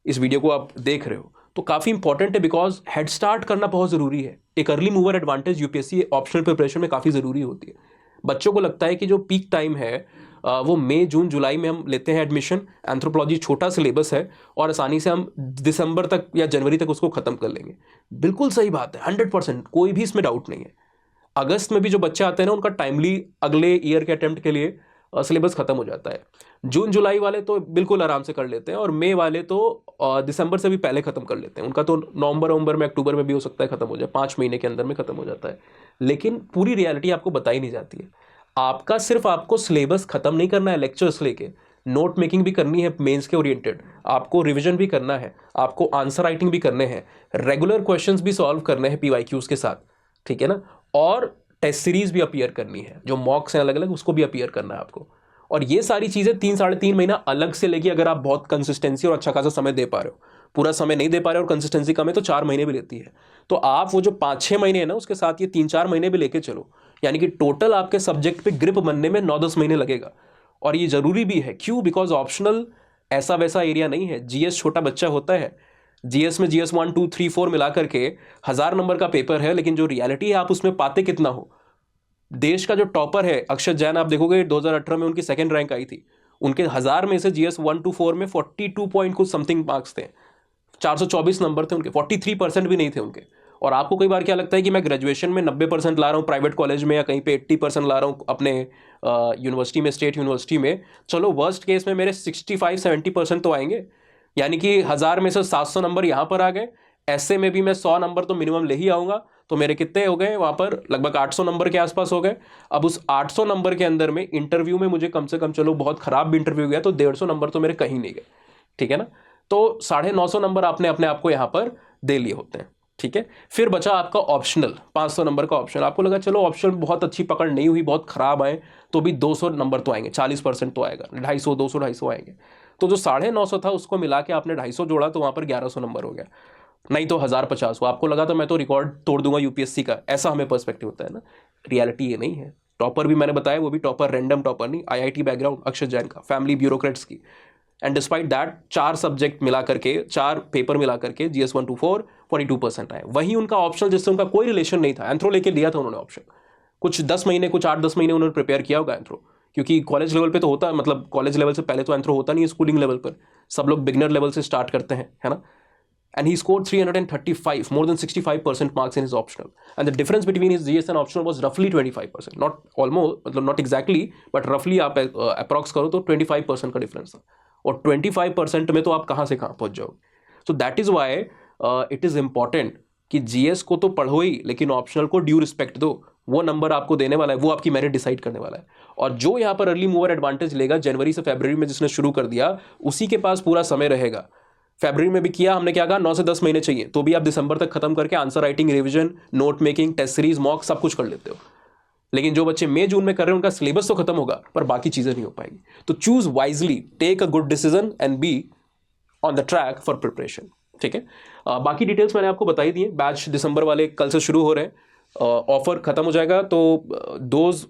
इस वीडियो को आप देख रहे हो, तो काफ़ी इंपॉर्टेंट है बिकॉज हेड स्टार्ट करना बहुत ज़रूरी है। एक early mover advantage UPSC optional preparation में काफ़ी ज़रूरी होती है। बच्चों को लगता है कि जो पीक टाइम है वो मई, जून, जुलाई में हम लेते हैं एडमिशन, एंथ्रोपोलॉजी छोटा सिलेबस है और आसानी से हम दिसंबर तक या जनवरी तक उसको ख़त्म कर लेंगे। बिल्कुल सही बात है, 100%, कोई भी इसमें डाउट नहीं है। अगस्त में भी जो बच्चे आते हैं ना उनका टाइमली अगले ईयर के अटेम्प्ट के लिए सिलेबस खत्म हो जाता है। जून जुलाई वाले तो बिल्कुल आराम से कर लेते हैं और मई वाले तो दिसंबर से भी पहले ख़त्म कर लेते हैं। उनका तो नवंबर में, अक्टूबर में भी हो सकता है ख़त्म हो जाए, 5 महीने के अंदर में ख़त्म हो जाता है। लेकिन पूरी रियलिटी आपको बताई नहीं जाती है। आपका सिर्फ आपको सिलेबस खत्म नहीं करना है लेक्चर्स लेके, नोट मेकिंग भी करनी है मेंस के ओरिएंटेड, आपको रिवीजन भी करना है, आपको आंसर राइटिंग भी करने हैं, रेगुलर क्वेश्चंस भी सॉल्व करने हैं पीवाईक्यूज के साथ, ठीक है ना, और टेस्ट सीरीज भी अपीयर करनी है, जो मॉक्स हैं अलग अलग उसको भी अपीयर करना है आपको। और ये सारी चीज़ें 3-3.5 महीना अलग से लेगी अगर आप बहुत कंसिस्टेंसी और अच्छा खासा समय दे पा रहे हो। पूरा समय नहीं दे पा रहे और कंसिस्टेंसी कम है तो 4 महीने भी लेती है। तो आप वो जो 5-6 महीने है ना उसके साथ ये 3-4 महीने भी लेके चलो, यानी कि टोटल आपके सब्जेक्ट पे ग्रिप बनने में 9-10 महीने लगेगा। और ये ज़रूरी भी है, क्यों? बिकॉज ऑप्शनल ऐसा वैसा एरिया नहीं है। जीएस छोटा बच्चा होता है, जीएस में जीएस 1, 2, 3, 4 मिला करके 1000 नंबर का पेपर है, लेकिन जो रियलिटी है आप उसमें पाते कितना हो। देश का जो टॉपर है अक्षत जैन, आप देखोगे 2018 में उनकी 2nd रैंक आई थी, उनके 1000 में से जीएस 1 to 4 में 42 पॉइंट कुछ समथिंग मार्क्स थे, 424 नंबर थे उनके, 43% भी नहीं थे उनके। और आपको कई बार क्या लगता है कि मैं ग्रेजुएशन में 90% ला रहा हूँ प्राइवेट कॉलेज में या कहीं पे 80% ला रहा हूँ अपने यूनिवर्सिटी में, स्टेट यूनिवर्सिटी में, चलो वर्स्ट केस में मेरे 65-70% तो आएंगे, यानी कि 1000 में से 700 नंबर यहाँ पर आ गए। ऐसे में भी मैं 100 नंबर तो मिनिमम ले ही आऊँगा, तो मेरे कितने हो गए वहाँ पर? लगभग 800 नंबर के आसपास हो गए। अब उस 800 नंबर के अंदर में इंटरव्यू में मुझे कम से कम, चलो बहुत ख़राब भी इंटरव्यू गया तो 150 नंबर तो मेरे कहीं नहीं गए, ठीक है ना। तो 950 नंबर आपने अपने आप को यहाँ पर दे लिए होते हैं, ठीक है। फिर बचा आपका ऑप्शनल 500 नंबर का ऑप्शन। आपको लगा चलो ऑप्शनल बहुत अच्छी पकड़ नहीं हुई, बहुत ख़राब आए, तो भी 200 नंबर तो आएंगे, 40% तो आएगा, 250, 200, 250 आएंगे। तो जो 950 था उसको मिला के आपने 250 जोड़ा तो वहाँ पर 1100 नंबर हो गया, नहीं तो 1050 हुआ। आपको लगा तो मैं तो रिकॉर्ड तोड़ दूंगा यूपीएससी का, ऐसा हमें पर्सपेक्टिव होता है ना। रियलिटी ये नहीं है। टॉपर भी मैंने बताया, वो भी टॉपर रैंडम टॉपर नहीं, आईआईटी बैकग्राउंड अक्षत जैन का, फैमिली ब्यूरोक्रेट्स की, एंड डिस्पाइट दैट 4 सब्जेक्ट मिला करके, 4 पेपर मिला करके जीएस 1 to 4 42% आए। वहीं उनका ऑप्शनल जिससे उनका कोई रिलेशन नहीं था, एंथ्रो लेके लिया था उन्होंने ऑप्शन, कुछ 10 महीने, कुछ 8-10 महीने उन्होंने प्रिपेयर किया होगा एंथ्रो, क्योंकि कॉलेज लेवल पे तो होता है, मतलब कॉलेज लेवल से पहले तो एंथ्रो होता नहीं है, स्कूलिंग लेवल पर सब लोग बिगनर लेवल से स्टार्ट करते हैं, है ना। And he scored 335, more than 65% marks in his optional. And the difference between his GS and optional was roughly 25%. Not almost, मतलब not exactly, but roughly आप approx करो तो 25% का difference था। और 25% में तो आप कहाँ से कहाँ पहुँच जाओगे। So that is why it is important कि GS को तो पढ़ो ही, लेकिन ऑप्शनल को ड्यू रिस्पेक्ट दो। वो नंबर आपको देने वाला है, वो आपकी मेरिट डिसाइड करने वाला है। और जो यहाँ पर अर्ली मूवर एडवांटेज लेगा जनवरी से फरवरी में, जिसने शुरू कर दिया, उसी के पास पूरा समय रहेगा। फरवरी में भी किया हमने, क्या कहा, 9 से 10 महीने चाहिए, तो भी आप दिसंबर तक खत्म करके answer writing, revision, note making, test series, mock सब कुछ कर लेते हो। लेकिन जो बच्चे मई जून में कर रहे हैं उनका सिलेबस तो खत्म होगा पर बाकी चीज़ें नहीं हो पाएंगी। तो choose wisely, take a good decision and be on the track for preparation, ठीक है। बाकी डिटेल्स मैंने आपको बताई दी है। बैच दिसंबर वाले कल से शुरू हो रहे हैं, ऑफर खत्म हो जाएगा, तो दोज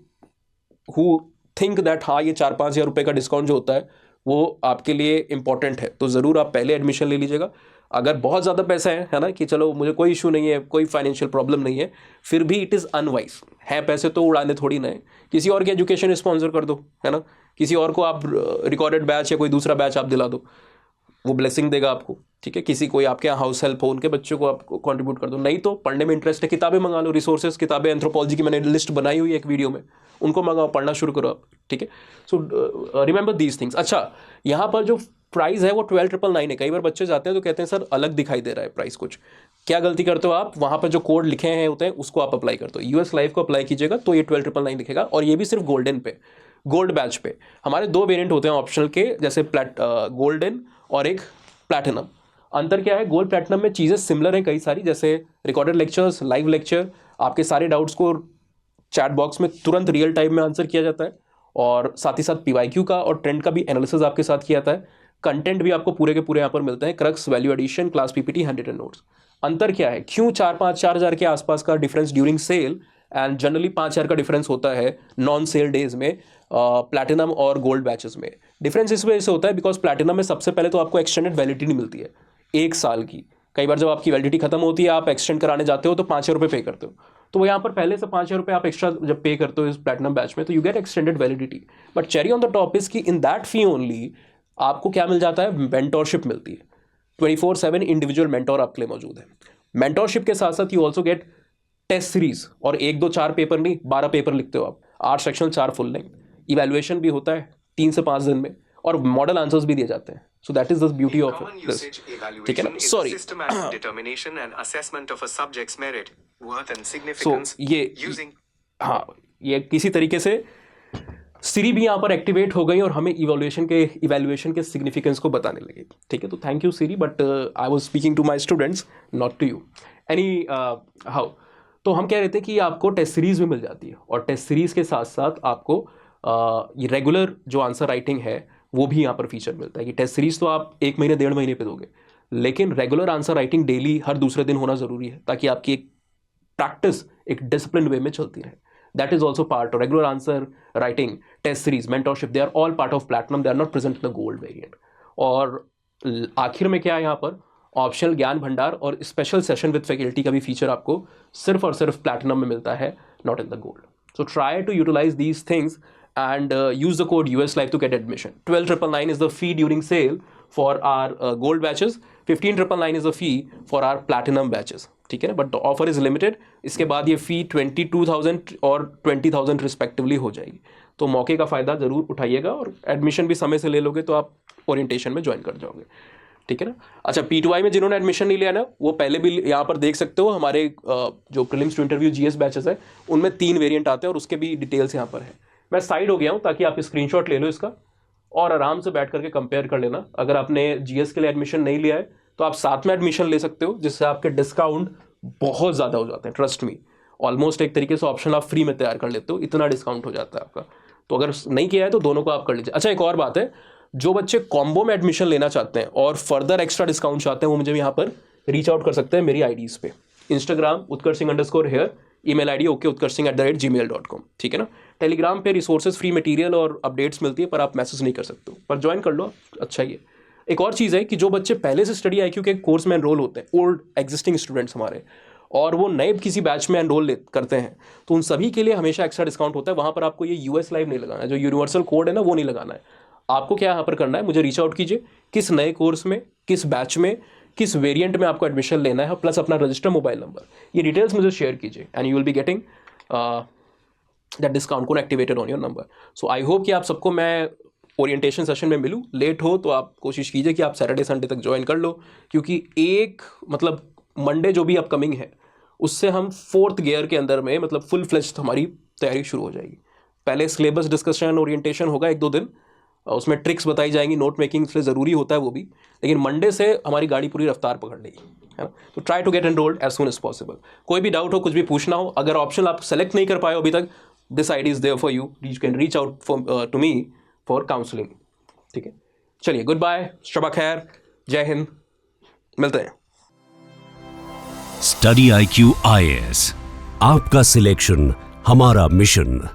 हु थिंक दैट हाँ ये 4-5 हज़ार रुपये का डिस्काउंट जो होता है वो आपके लिए इंपॉर्टेंट है, तो ज़रूर आप पहले एडमिशन ले लीजिएगा। अगर बहुत ज़्यादा पैसा है ना, कि चलो मुझे कोई इशू नहीं है, कोई फाइनेंशियल प्रॉब्लम नहीं है, फिर भी इट इज़ अनवाइज है, पैसे तो उड़ाने थोड़ी ना है, किसी और की एजुकेशन स्पॉन्सर कर दो, है ना, किसी और को आप रिकॉर्डेड बैच या कोई दूसरा बैच आप दिला दो, वो ब्लेसिंग देगा आपको, ठीक है। किसी कोई आपके यहाँ हाउस हेल्प हो, उनके बच्चों को आप कंट्रीब्यूट कर दो। नहीं तो पढ़ने में इंटरेस्ट है, किताबें मंगा लो, रिसोर्सेज किताबें एंथ्रोपोलॉजी की मैंने लिस्ट बनाई हुई है एक वीडियो में, उनको मंगाओ, पढ़ना शुरू करो आप, ठीक है। So remember these things. अच्छा, यहाँ पर जो प्राइस है वो 12,999 है। कई बार बच्चे जाते हैं तो कहते हैं सर अलग दिखाई दे रहा है प्राइस कुछ। क्या गलती करते हो आप, वहाँ पर जो कोड लिखे हैं होते हैं उसको आप अप्लाई करते हो, यूएस लाइव को अप्लाई कीजिएगा तो ये 12,999 दिखेगा। और ये भी सिर्फ गोल्डन पे, गोल्ड बैच पे। हमारे 2 वेरिएंट होते हैं ऑप्शनल के, जैसे गोल्डन और एक प्लैटिनम। अंतर क्या है, गोल्ड प्लैटिनम में चीज़ें सिमिलर हैं कई सारी, जैसे रिकॉर्डेड लेक्चर्स, लाइव लेक्चर, आपके सारे डाउट्स को चैट बॉक्स में तुरंत रियल टाइम में आंसर किया जाता है, और साथ ही साथ पीवाईक्यू का और ट्रेंड का भी एनालिसिस आपके साथ किया जाता है। कंटेंट भी आपको पूरे के पूरे यहाँ पर मिलते हैं, crux, value addition, class PPT, hand written notes. अंतर क्या है, क्यों 4,000 के आसपास का difference during sale, and generally 5,000 का डिफरेंस होता है नॉन सेल डेज में प्लैटिनम और गोल्ड बैचेस में। डिफरेंस इस वजह से होता है बिकॉज प्लैटिनम में सबसे पहले तो आपको एक्सटेंडेड वैलिडिटी मिलती है 1 साल की। कई बार जब आपकी वैलिडिटी खत्म होती है, आप एक्सटेंड कराने जाते हो तो 5,000 रुपये पे करते हो, तो यहाँ पर पहले से 5,000 रुपये आप एक्स्ट्रा जब पे करते हो इस प्लैटिनम बैच में, तो you get extended validity. But cherry on the top is कि इन दैट फी ओनली आपको क्या मिल जाता है, मेंटोरशिप मिलती है। 24/7 इंडिविजुअल मेंटोर आपके लिए मौजूद है। मेंटोरशिप के साथ साथ you also get test series, और 1, 2, 4 पेपर नहीं, 12 पेपर लिखते हो आप, 8 सेक्शन, 4 फुल लेंथ। इवैल्यूएशन भी होता है 3 से 5 दिन में, और मॉडल आंसर्स भी दिए जाते हैं। So that is the beauty of this, ठीक है ना। Sorry, determination and assessment of a subject's merit, worth and so significance using हाँ, ये किसी तरीके से सीरी भी यहाँ पर एक्टिवेट हो गई और हमें इवैल्यूएशन के सिग्निफिकेंस को बताने लगे, ठीक है। तो thank you Siri, but I was speaking to my students, not to you. Anyhow, तो हम कह रहे थे कि आपको टेस्ट सीरीज भी मिल जाती है, और टेस्ट सीरीज के साथ साथ आपको ये रेगुलर जो आंसर राइटिंग है वो भी यहाँ पर फीचर मिलता है। कि टेस्ट सीरीज तो आप 1 महीने 1.5 महीने पे दोगे, लेकिन रेगुलर आंसर राइटिंग डेली हर दूसरे दिन होना ज़रूरी है, ताकि आपकी एक प्रैक्टिस एक डिसिप्लिन वे में चलती रहे। That is also part of regular answer writing, test series, mentorship, they are all part of platinum, they are not present in the gold variant. और आखिर में क्या है, यहाँ पर ऑप्शनल ज्ञान भंडार और स्पेशल सेशन विद फैकल्टी का भी फीचर आपको सिर्फ और सिर्फ प्लैटिनम में मिलता है, not in the gold. So try to utilise these things and use the code US Live to get admission. 12,999 is the fee during sale for our gold batches. 15,999 is the fee for our platinum batches. ठीक है ना, but the offer is limited. इसके बाद ये fee 22,000 और 20,000 रिस्पेक्टिवली हो जाएगी। तो मौके का फ़ायदा ज़रूर उठाइएगा, और एडमिशन भी समय से ले लोगे तो आप ओरिएंटेशन में ज्वाइन कर जाओगे, ठीक है ना। अच्छा, P2I में जिन्होंने एडमिशन नहीं लिया ना, वो पहले भी यहाँ पर देख सकते हो, हमारे जो prelims to interview GS batches है उनमें 3 वेरिएंट आते हैं, और उसके भी डिटेल्स यहाँ पर है। मैं साइड हो गया हूँ ताकि आप स्क्रीनशॉट ले लो इसका, और आराम से बैठ करके कंपेयर कर लेना। अगर आपने GS के लिए एडमिशन नहीं लिया है तो आप साथ में एडमिशन ले सकते हो, जिससे आपके डिस्काउंट बहुत ज़्यादा हो जाते हैं। ट्रस्ट मी, ऑलमोस्ट एक तरीके से ऑप्शन आप फ्री में तैयार कर लेते हो, इतना डिस्काउंट हो जाता है आपका। तो अगर नहीं किया है तो दोनों को आप कर लीजिए। अच्छा, एक और बात है, जो बच्चे कॉम्बो में एडमिशन लेना चाहते हैं और फर्दर एक्स्ट्रा डिस्काउंट चाहते हैं, वो मुझे यहाँ पर रीच आउट कर सकते हैं मेरी IDs पे। Instagram utkarshsingh_hair, email ID okutkarshsingh@gmail.com, ठीक है ना। टेलीग्राम पे रिसोर्सेज, फ्री मटेरियल और अपडेट्स मिलती है, पर आप मैसेज नहीं कर सकते हो, पर ज्वाइन कर लो, अच्छा ही है। एक और चीज़ है कि जो बच्चे पहले से स्टडी IQ के कोर्स में एनरोल होते हैं, ओल्ड एग्जिस्टिंग स्टूडेंट्स हमारे, और वो नए किसी बैच में एनरोल करते हैं, तो उन सभी के लिए हमेशा एक्स्ट्रा डिस्काउंट होता है। वहाँ पर आपको ये US लाइव नहीं लगाना है, जो यूनिवर्सल कोड है ना वो नहीं लगाना है। आपको क्या यहाँ पर करना है, मुझे रीच आउट कीजिए, किस नए कोर्स में, किस बैच में, किस वेरिएंट में आपको एडमिशन लेना है, प्लस अपना रजिस्टर मोबाइल नंबर, ये डिटेल्स मुझे शेयर कीजिए, and you will be getting that discount code activated on your number. So I hope कि आप सबको मैं ओरिएंटेशन सेशन में मिलूँ। लेट हो तो आप कोशिश कीजिए कि आप सैटरडे संडे तक ज्वाइन कर लो, क्योंकि एक मतलब मंडे जो भी अपकमिंग है उससे हम 4th गियर के अंदर में मतलब फुल फ्लेज्ड हमारी तैयारी शुरू हो जाएगी। पहले सिलेबस डिस्कशन ओरिएंटेशन होगा 1-2 दिन, उसमें ट्रिक्स बताई जाएंगी, नोट मेकिंग इसलिए ज़रूरी होता है वो भी, लेकिन मंडे से हमारी गाड़ी पूरी रफ्तार पकड़ लेगी, है ना। तो try to get enrolled as soon as possible. कोई भी डाउट हो, कुछ भी पूछना हो, अगर ऑप्शन आप सेलेक्ट नहीं कर पाए हो अभी तक, this ID is there for you, you can reach out to me for counselling, ठीक है। चलिए, गुड बाय, शबा खैर, जय हिंद, मिलते हैं। स्टडी IQ IAS, आपका सिलेक्शन हमारा मिशन।